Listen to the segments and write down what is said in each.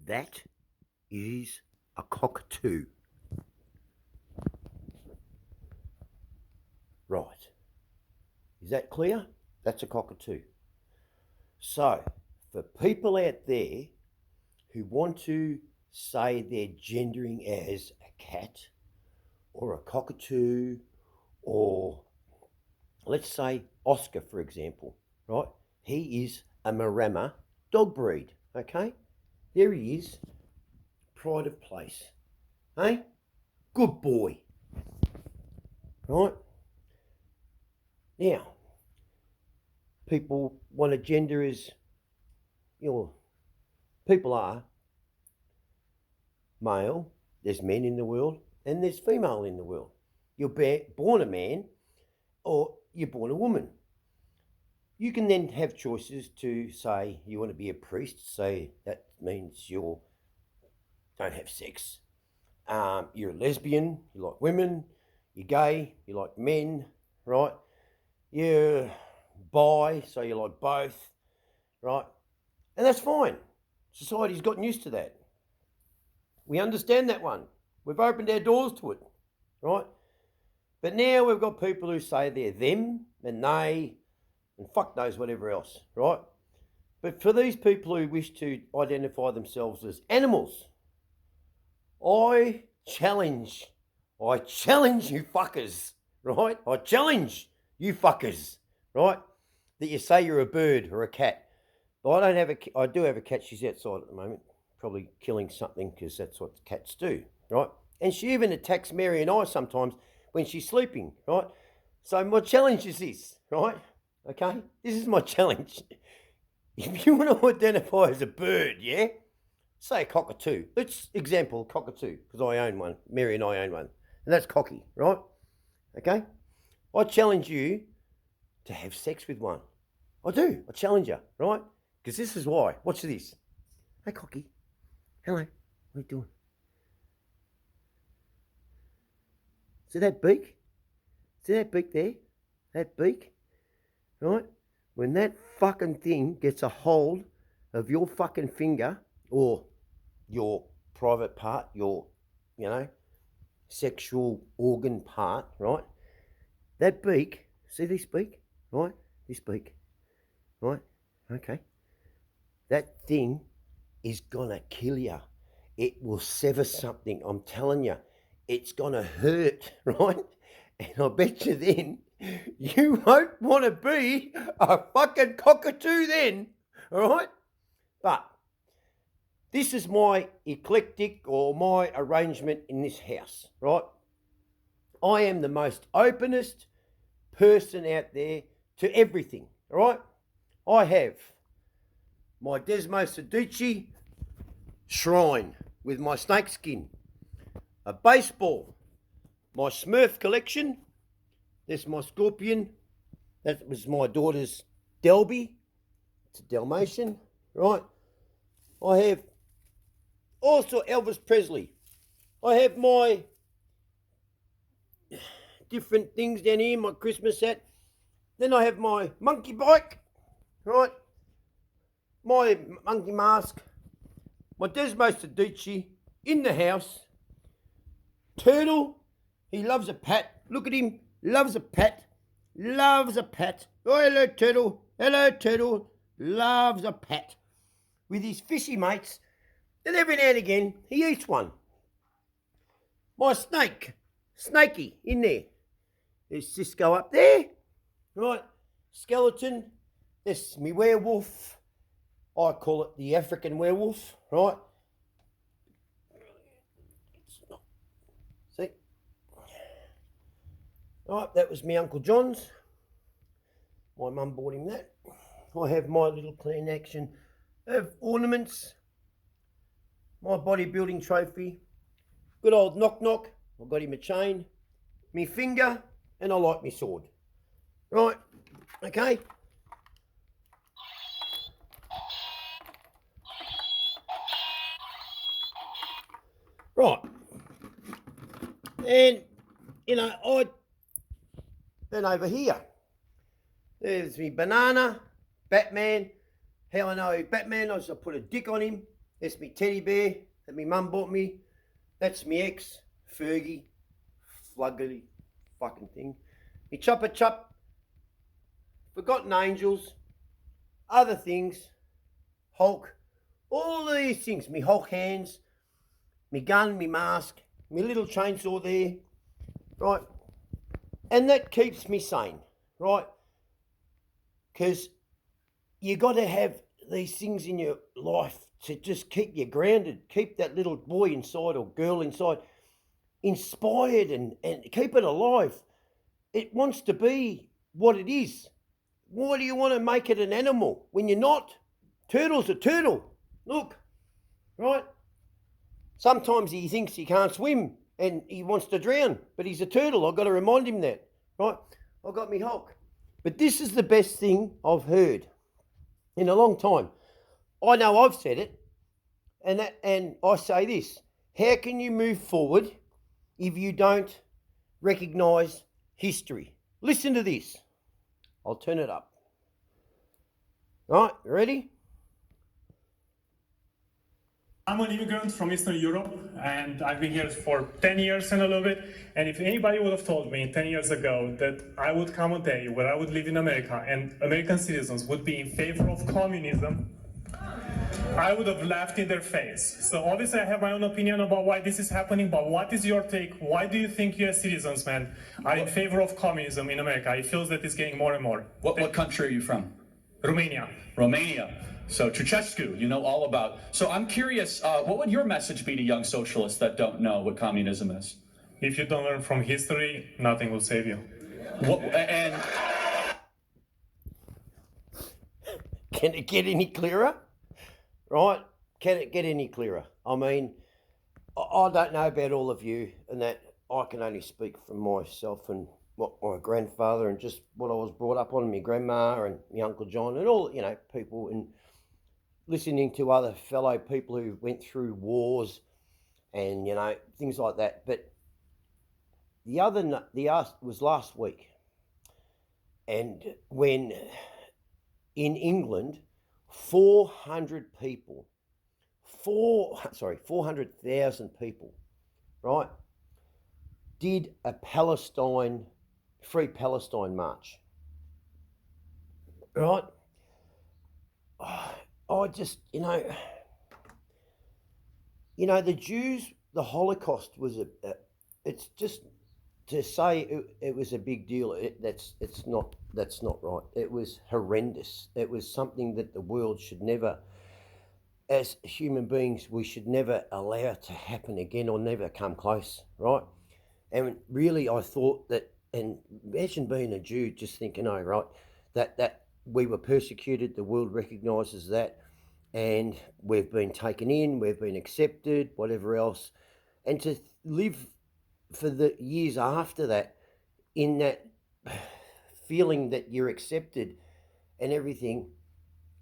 That is a cockatoo. Right. Is that clear? That's a cockatoo. So, for people out there who want to say they're gendering as a cat or a cockatoo or let's say Oscar, for example, right? He is a Maremma dog breed, okay? There he is, pride of place, eh? Good boy, right? Now, people want to gender as, people are male, there's men in the world, and there's female in the world. You're born a man or you're born a woman. You can then have choices to say you want to be a priest, so that means you don't have sex. You're a lesbian, you like women, you're gay, you like men, right? You're bi, so you like both, right? And that's fine. Society's gotten used to that. We understand that one. We've opened our doors to it, right? But now we've got people who say they're them and they and fuck knows whatever else, right? But for these people who wish to identify themselves as animals, I challenge you fuckers, right? I challenge you fuckers, right? That you say you're a bird or a cat. But I do have a cat. She's outside at the moment, probably killing something because that's what cats do, right? And she even attacks Mary and I sometimes when she's sleeping, right? So my challenge is this, right? Okay, this is my challenge. If you want to identify as a bird, yeah, say a cockatoo. Let's example cockatoo because I own one. Mary and I own one, and that's cocky, right? Okay, I challenge you to have sex with one. I do. I challenge you, right? Because this is why. Watch this. Hey, cocky. Hello. What are you doing? See that beak? See that beak there? That beak? Right? When that fucking thing gets a hold of your fucking finger or your private part, your, sexual organ part, right? That beak, see this beak, right? This beak, right? Okay. That thing is gonna kill you. It will sever something, I'm telling you. It's gonna hurt, right? And I bet you then you won't want to be a fucking cockatoo then, all right? But this is my eclectic or my arrangement in this house, right? I am the most openest person out there to everything, all right? I have my Desmo Sedici shrine with my snake skin, a baseball, my Smurf collection, there's my scorpion, that was my daughter's Delby, it's a Dalmatian, right? I have also Elvis Presley. I have my different things down here, my Christmas hat. Then I have my monkey bike, right? My monkey mask, my Desmo Sedici in the house. Turtle, he loves a pat. Look at him, loves a pat. Loves a pat. Oh, hello, Turtle. Hello, Turtle. Loves a pat. With his fishy mates. And every now and again, he eats one. My snake, Snakey, in there. There's Cisco up there. Right, skeleton. There's me werewolf. I call it the African werewolf, right? See? Right, that was me Uncle John's. My mum bought him that. I have my little clean action of ornaments. My bodybuilding trophy. Good old Knock Knock. I got him a chain. Me finger. And I like me sword. Right, okay. Right. And, then over here, there's me banana, Batman. How I know Batman, I just put a dick on him. There's me teddy bear that me mum bought me. That's me ex, Fergie, fluggity fucking thing. Me Chopper Chup, Forgotten Angels, other things, Hulk, all these things. Me Hulk hands, me gun, me mask, me little chainsaw there, right? And that keeps me sane, right? Because you got to have these things in your life to just keep you grounded, keep that little boy inside or girl inside inspired and keep it alive. It wants to be what it is. Why do you want to make it an animal when you're not? Turtle's a turtle. Look, right? Sometimes he thinks he can't swim and he wants to drown, but he's a turtle. I've got to remind him that, right? I've got me Hulk. But this is the best thing I've heard in a long time. I know I've said it, and I say this: how can you move forward if you don't recognise history? Listen to this. I'll turn it up. Right, ready? I'm an immigrant from Eastern Europe, and I've been here for 10 years and a little bit. And if anybody would have told me 10 years ago that I would come a day where I would live in America and American citizens would be in favor of communism, I would have laughed in their face. So obviously I have my own opinion about why this is happening, but what is your take? Why do you think US citizens, man, are in favor of communism in America? It feels that it's getting more and more. What country are you from? Romania. Romania. So Ceausescu, you know all about. So I'm curious, what would your message be to young socialists that don't know what communism is? If you don't learn from history, nothing will save you. And can it get any clearer? Right? Can it get any clearer? I mean, I don't know about all of you, and that I can only speak for myself and what my grandfather and just what I was brought up on, and my grandma and my Uncle John and all, people, and listening to other fellow people who went through wars and, things like that. But the was last week, and when in England, 400,000 people, right, did a Free Palestine march, right? I just, the Jews, the Holocaust was it's just to say it was a big deal. That's not right. It was horrendous. It was something that the world should never, as human beings, we should never allow to happen again or never come close, right? And really, I thought that, and imagine being a Jew, just thinking, oh, right, that we were persecuted, the world recognises that, and we've been taken in, we've been accepted, whatever else, and to live for the years after that in that feeling that you're accepted and everything.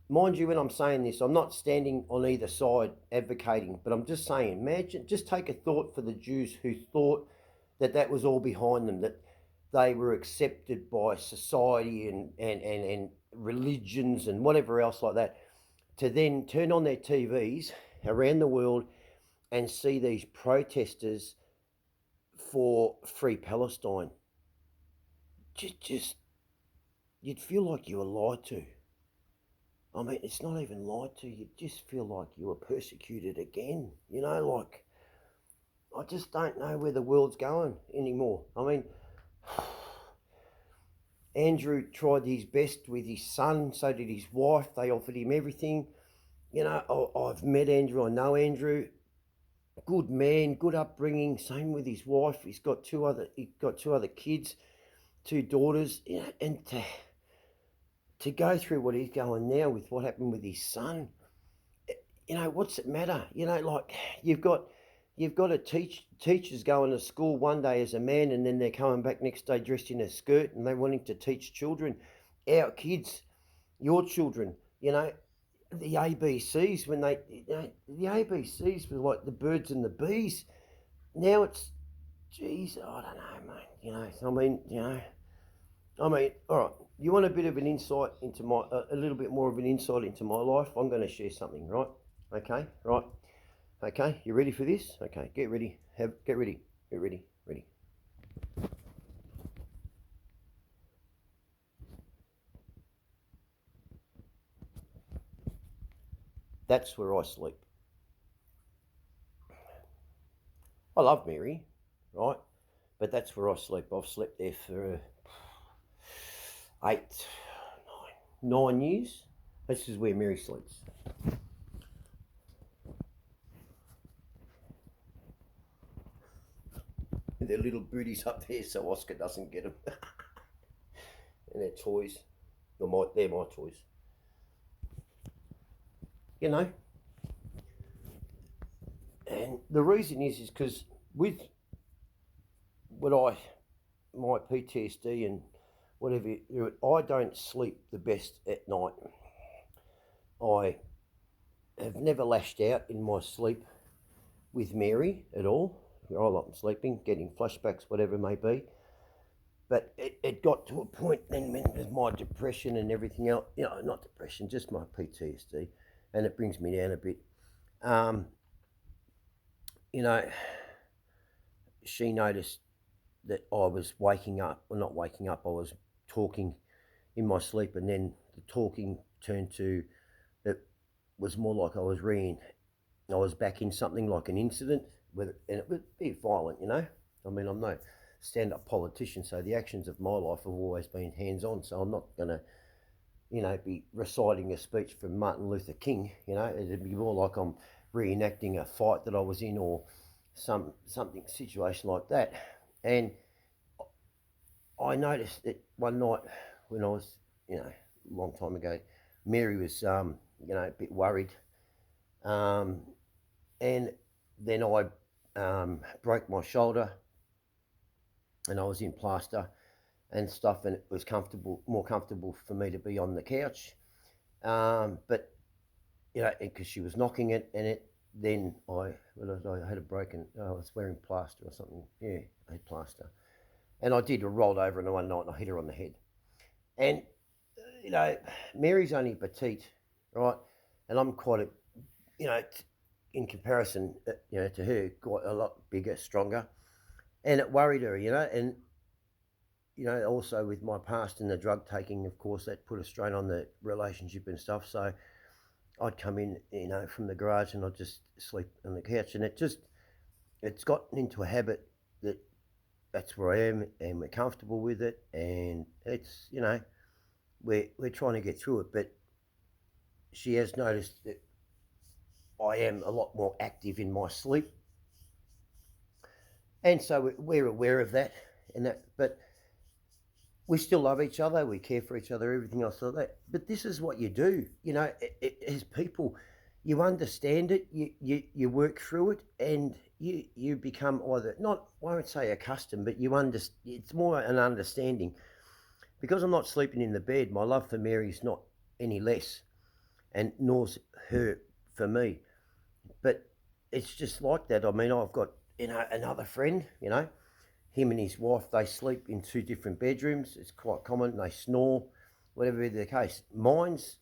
Mind you, when I'm saying this, I'm not standing on either side advocating, but I'm just saying, imagine, just take a thought for the Jews who thought that was all behind them, that they were accepted by society and religions and whatever else like that, to then turn on their TVs around the world and see these protesters for Free Palestine. Just you'd feel like you were lied to. I mean, it's not even lied to. You just feel like you were persecuted again. Like, I just don't know where the world's going anymore. I mean, Andrew tried his best with his son, so did his wife. They offered him everything. I've met Andrew, I know Andrew. Good man, good upbringing. Same with his wife. He's got two other kids, 2 daughters. And to go through what he's going now with what happened with his son, what's it matter? Like you've got teachers going to school one day as a man, and then they're coming back next day dressed in a skirt, and they're wanting to teach children, our kids, your children, the ABCs, when the ABCs were like the birds and the bees. Now it's, geez, I don't know, mate. All right. You want a bit of an insight into a little bit more of an insight into my life? I'm going to share something, right? Okay, right. Okay, you ready for this? Okay, get ready. Get ready. Get ready. Ready. That's where I sleep. I love Mary, right? But that's where I sleep. I've slept there for 9 years. This is where Mary sleeps. They're little booties up there so Oscar doesn't get them. And they're toys. They're my toys. You know? And the reason is because with my PTSD and whatever, I don't sleep the best at night. I have never lashed out in my sleep with Mary at all. I like sleeping, getting flashbacks, whatever it may be. But it got to a point then when with my depression and everything else, not depression, just my PTSD, and it brings me down a bit. She noticed that I was waking up, or not waking up, I was talking in my sleep, and then the talking turned to, it was more like I was back in something like an incident, and it would be violent, I mean, I'm no stand-up politician, so the actions of my life have always been hands-on, so I'm not going to, be reciting a speech from Martin Luther King, it'd be more like I'm reenacting a fight that I was in, or something situation like that. And I noticed that one night when I was, a long time ago, Mary was, a bit worried. And then I broke my shoulder and I was in plaster and stuff, and it was more comfortable for me to be on the couch. But, because she was knocking it, and then I had a broken, I was wearing plaster or something. Yeah, I had plaster. And I rolled over in one night and I hit her on the head. And, Mary's only petite, right? And I'm quite in comparison, to her, quite a lot bigger, stronger. And it worried her, and, also with my past and the drug taking, of course, that put a strain on the relationship and stuff. So I'd come in, from the garage and I'd just sleep on the couch. And it's gotten into a habit that that's where I am, and we're comfortable with it. And it's, we're trying to get through it. But she has noticed that I am a lot more active in my sleep. And so we're aware of that, but we still love each other, we care for each other, everything else like that. But this is what you do, as people, you understand it, you work through it, and you become either, not, I won't say accustomed, but it's more an understanding. Because I'm not sleeping in the bed, my love for Mary is not any less, and nor's her for me. But it's just like that. I mean, I've got, another friend, him and his wife, they sleep in 2 different bedrooms. It's quite common. They snore, whatever be the case. Mine's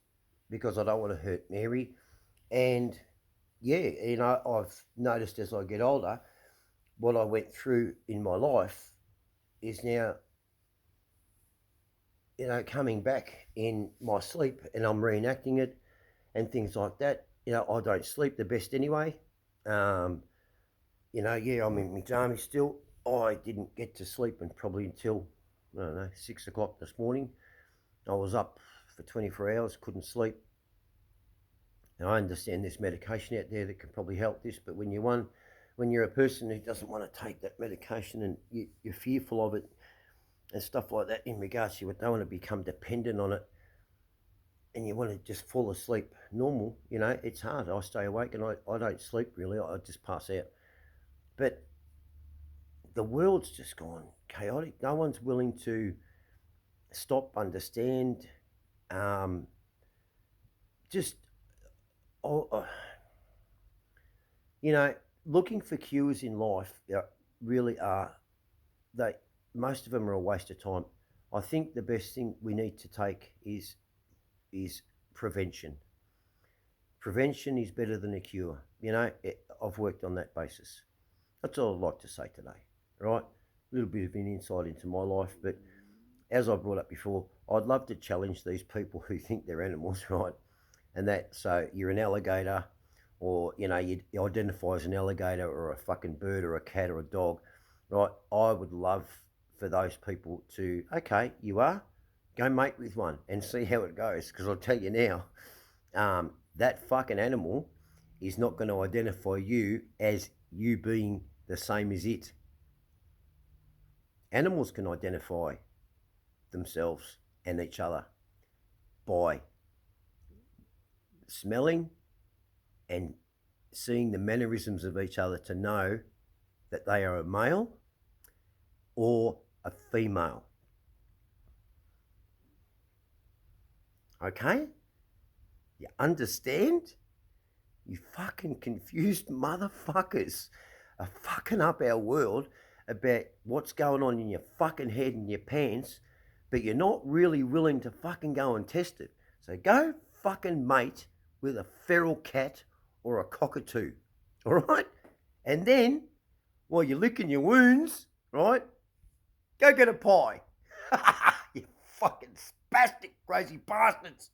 because I don't want to hurt Mary. And yeah, I've noticed as I get older, what I went through in my life is now, coming back in my sleep, and I'm reenacting it and things like that. I don't sleep the best anyway. I'm in my jammies still. I didn't get to sleep until, 6 o'clock this morning. I was up for 24 hours, couldn't sleep. And I understand there's medication out there that can probably help this, but when you're a person who doesn't want to take that medication, and you're fearful of it and stuff like that, in regards to you, don't want to become dependent on it, and you want to just fall asleep normal, it's hard. I stay awake and I don't sleep really, I just pass out. But the world's just gone chaotic. No one's willing to stop, understand, looking for cures in life really are, most of them are a waste of time. I think the best thing we need to take is prevention. prevention is better than a cure. I've worked on that basis. That's all I'd like to say today, right? A little bit of an insight into my life, but as I brought up before, I'd love to challenge these people who think they're animals, right? And so you're an alligator, or you identify as an alligator or a fucking bird or a cat or a dog, right? I would love for those people to, okay, you are, go mate with one and see how it goes. Because I'll tell you now, that fucking animal is not going to identify you as you being the same as it. Animals can identify themselves and each other by smelling and seeing the mannerisms of each other to know that they are a male or a female. Okay? You understand? You fucking confused motherfuckers are fucking up our world about what's going on in your fucking head and your pants, but you're not really willing to fucking go and test it. So go fucking mate with a feral cat or a cockatoo, all right? And then, while you're licking your wounds, right, go get a pie. You fucking spastic crazy bastards.